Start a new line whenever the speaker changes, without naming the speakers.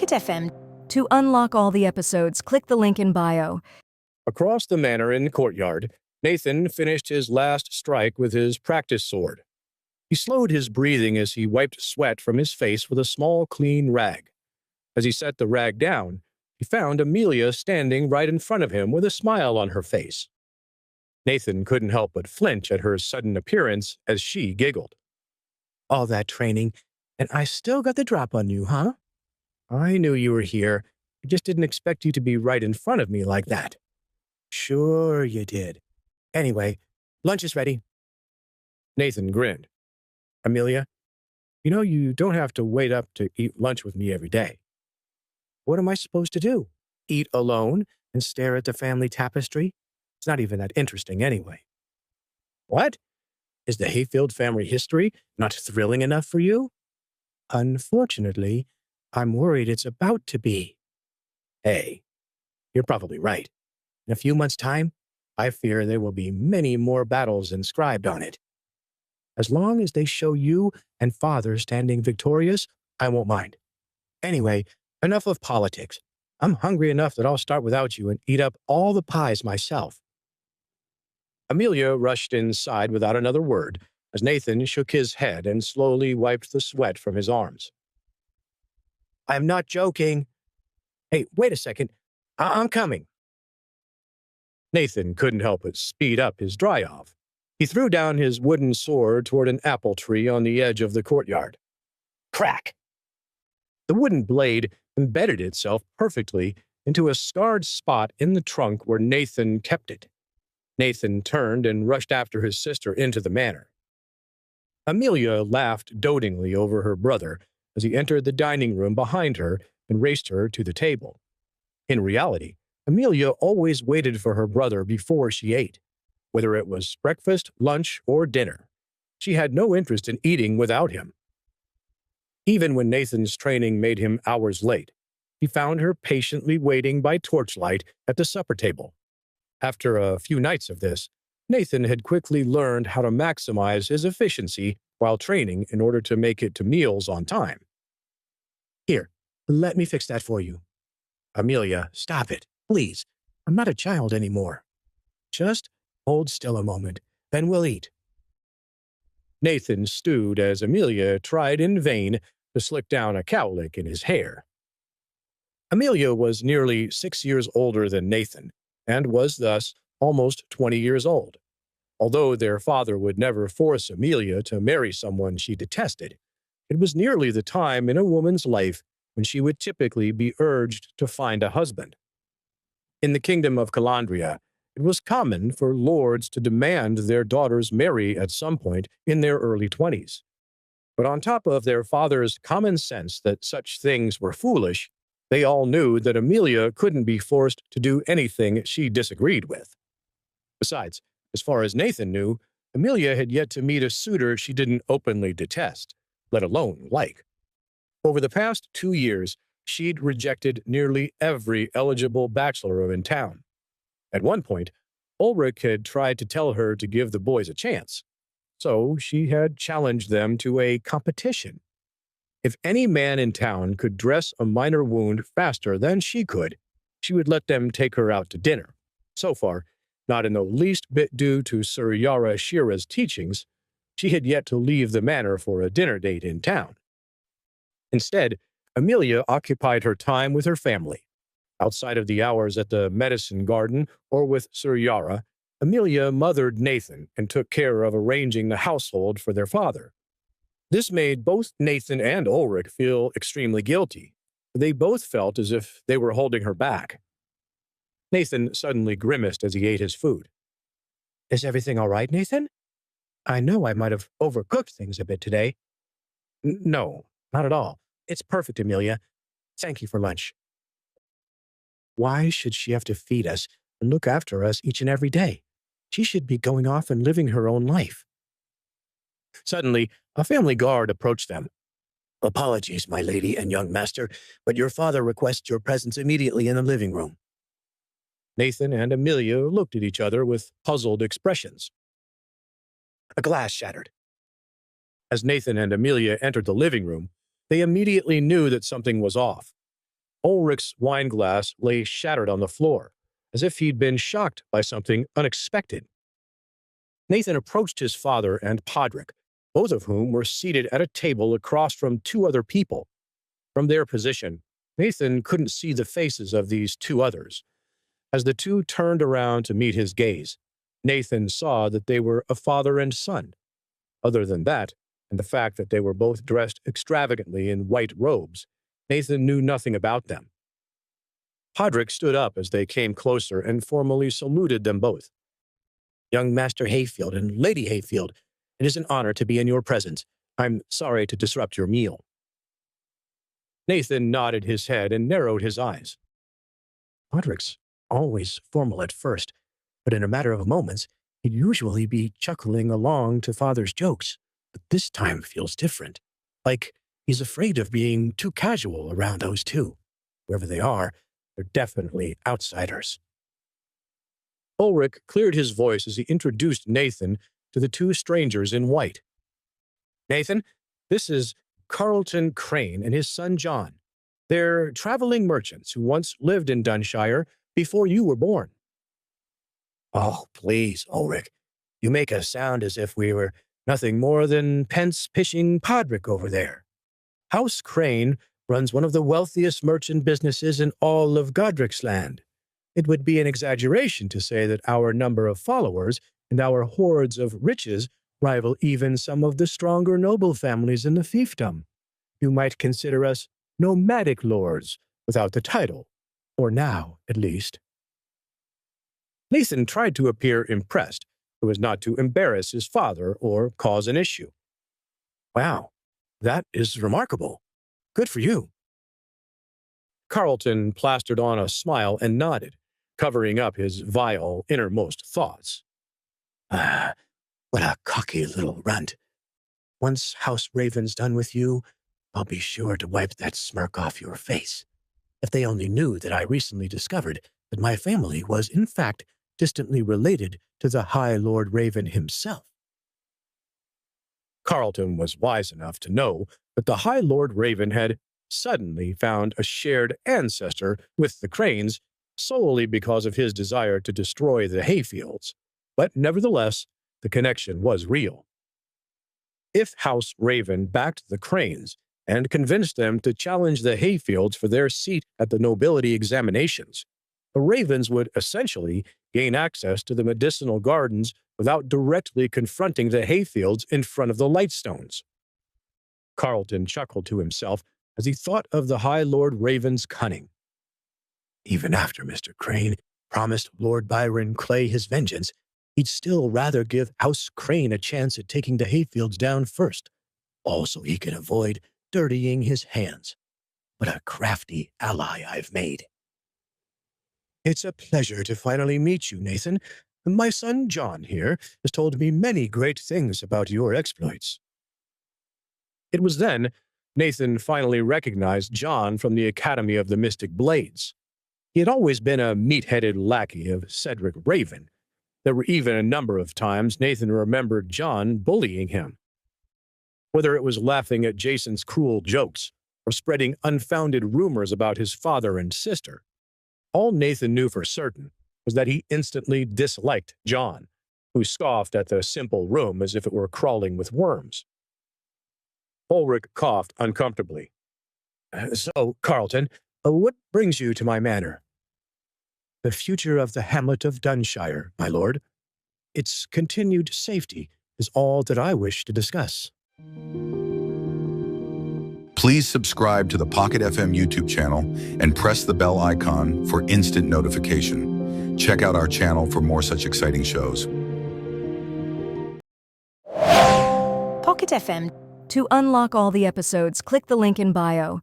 Pocket FM.
To unlock all the episodes, click the link in bio.
Across the manor in the courtyard, Nathan finished his last strike with his practice sword. He slowed his breathing as he wiped sweat from his face with a small, clean rag. As he set the rag down, he found Amelia standing right in front of him with a smile on her face. Nathan couldn't help but flinch at her sudden appearance as she giggled.
All that training, and I still got the drop on you, huh? I knew you were here. I just didn't expect you to be right in front of me like that. Sure you did. Anyway, lunch is ready.
Nathan grinned. Amelia, you know you don't have to wait up to eat lunch with me every day.
What am I supposed to do? Eat alone and stare at the family tapestry? It's not even that interesting anyway.
What? Is the Hayfield family history not thrilling enough for you?
Unfortunately, I'm worried it's about to be.
Hey, you're probably right.
In a few months' time, I fear there will be many more battles inscribed on it. As long as they show you and Father standing victorious, I won't mind. Anyway, enough of politics. I'm hungry enough that I'll start without you and eat up all the pies myself.
Amelia rushed inside without another word as Nathan shook his head and slowly wiped the sweat from his arms.
I'm not joking. Hey, wait a second. I'm coming.
Nathan couldn't help but speed up his dry-off. He threw down his wooden sword toward an apple tree on the edge of the courtyard. Crack! The wooden blade embedded itself perfectly into a scarred spot in the trunk where Nathan kept it. Nathan turned and rushed after his sister into the manor. Amelia laughed dotingly over her brother as he entered the dining room behind her and raced her to the table. In reality, Amelia always waited for her brother before she ate, whether it was breakfast, lunch, or dinner. She had no interest in eating without him. Even when Nathan's training made him hours late, he found her patiently waiting by torchlight at the supper table. After a few nights of this, Nathan had quickly learned how to maximize his efficiency while training in order to make it to meals on time.
Here, let me fix that for you. Amelia, stop it, please. I'm not a child anymore. Just hold still a moment, then we'll eat.
Nathan stewed as Amelia tried in vain to slick down a cowlick in his hair. Amelia was nearly 6 years older than Nathan, and was thus almost 20 years old. Although their father would never force Amelia to marry someone she detested, it was nearly the time in a woman's life when she would typically be urged to find a husband. In the kingdom of Calandria, it was common for lords to demand their daughters marry at some point in their early 20s. But on top of their father's common sense that such things were foolish, they all knew that Amelia couldn't be forced to do anything she disagreed with. Besides, as far as Nathan knew, Amelia had yet to meet a suitor she didn't openly detest, let alone like. Over the past 2 years, she'd rejected nearly every eligible bachelor in town. At one point, Ulrich had tried to tell her to give the boys a chance, so she had challenged them to a competition. If any man in town could dress a minor wound faster than she could, she would let them take her out to dinner. So far, not in the least bit due to Sir Yara Shira's teachings, she had yet to leave the manor for a dinner date in town. Instead, Amelia occupied her time with her family. Outside of the hours at the medicine garden or with Sir Yara, Amelia mothered Nathan and took care of arranging the household for their father. This made both Nathan and Ulrich feel extremely guilty. They both felt as if they were holding her back. Nathan suddenly grimaced as he ate his food.
Is everything all right, Nathan? I know I might have overcooked things a bit today.
No, not at all. It's perfect, Amelia. Thank you for lunch.
Why should she have to feed us and look after us each and every day? She should be going off and living her own life.
Suddenly, a family guard approached them.
Apologies, my lady and young master, but your father requests your presence immediately in the living room.
Nathan and Amelia looked at each other with puzzled expressions.
A glass shattered.
As Nathan and Amelia entered the living room, they immediately knew that something was off. Ulrich's wineglass lay shattered on the floor, as if he'd been shocked by something unexpected. Nathan approached his father and Podrick, both of whom were seated at a table across from two other people. From their position, Nathan couldn't see the faces of these two others. As the two turned around to meet his gaze, Nathan saw that they were a father and son. Other than that, and the fact that they were both dressed extravagantly in white robes, Nathan knew nothing about them. Podrick stood up as they came closer and formally saluted them both.
Young Master Hayfield and Lady Hayfield, it is an honor to be in your presence. I'm sorry to disrupt your meal.
Nathan nodded his head and narrowed his eyes.
Podrick's always formal at first, but in a matter of moments, he'd usually be chuckling along to Father's jokes. But this time feels different. Like he's afraid of being too casual around those two. Wherever they are, they're definitely outsiders.
Ulrich cleared his voice as he introduced Nathan to the two strangers in white. Nathan, this is Carlton Crane and his son John. They're traveling merchants who once lived in Dunshire before you were born.
Oh, please, Ulrich. You make us sound as if we were nothing more than pence-pishing Podrick over there. House Crane runs one of the wealthiest merchant businesses in all of Godric's land. It would be an exaggeration to say that our number of followers and our hordes of riches rival even some of the stronger noble families in the fiefdom. You might consider us nomadic lords without the title, or now, at least.
Nathan tried to appear impressed, so as not to embarrass his father or cause an issue.
Wow, that is remarkable. Good for you.
Carlton plastered on a smile and nodded, covering up his vile innermost thoughts.
Ah, what a cocky little runt. Once House Raven's done with you, I'll be sure to wipe that smirk off your face. If they only knew that I recently discovered that my family was, in fact, distantly related to the High Lord Raven himself.
Carlton was wise enough to know that the High Lord Raven had suddenly found a shared ancestor with the Cranes solely because of his desire to destroy the hayfields, but nevertheless, the connection was real. If House Raven backed the Cranes and convinced them to challenge the hayfields for their seat at the nobility examinations, the Ravens would essentially gain access to the medicinal gardens without directly confronting the hayfields in front of the Lightstones. Carlton chuckled to himself as he thought of the High Lord Raven's cunning.
Even after Mr. Crane promised Lord Byron Clay his vengeance, he'd still rather give House Crane a chance at taking the hayfields down first, also he can avoid dirtying his hands. What a crafty ally I've made.
It's a pleasure to finally meet you, Nathan. My son John here has told me many great things about your exploits. It was then Nathan finally recognized John from the Academy of the Mystic Blades. He had always been a meat-headed lackey of Cedric Raven. There were even a number of times Nathan remembered John bullying him. Whether it was laughing at Jason's cruel jokes or spreading unfounded rumors about his father and sister, all Nathan knew for certain was that he instantly disliked John, who scoffed at the simple room as if it were crawling with worms. Ulrich coughed uncomfortably. So, Carlton, what brings you to my manor?
The future of the hamlet of Dunshire, my lord. Its continued safety is all that I wish to discuss.
Please subscribe to the Pocket FM YouTube channel and press the bell icon for instant notification. Check out our channel for more such exciting shows.
Pocket FM. To unlock all the episodes, click the link in bio.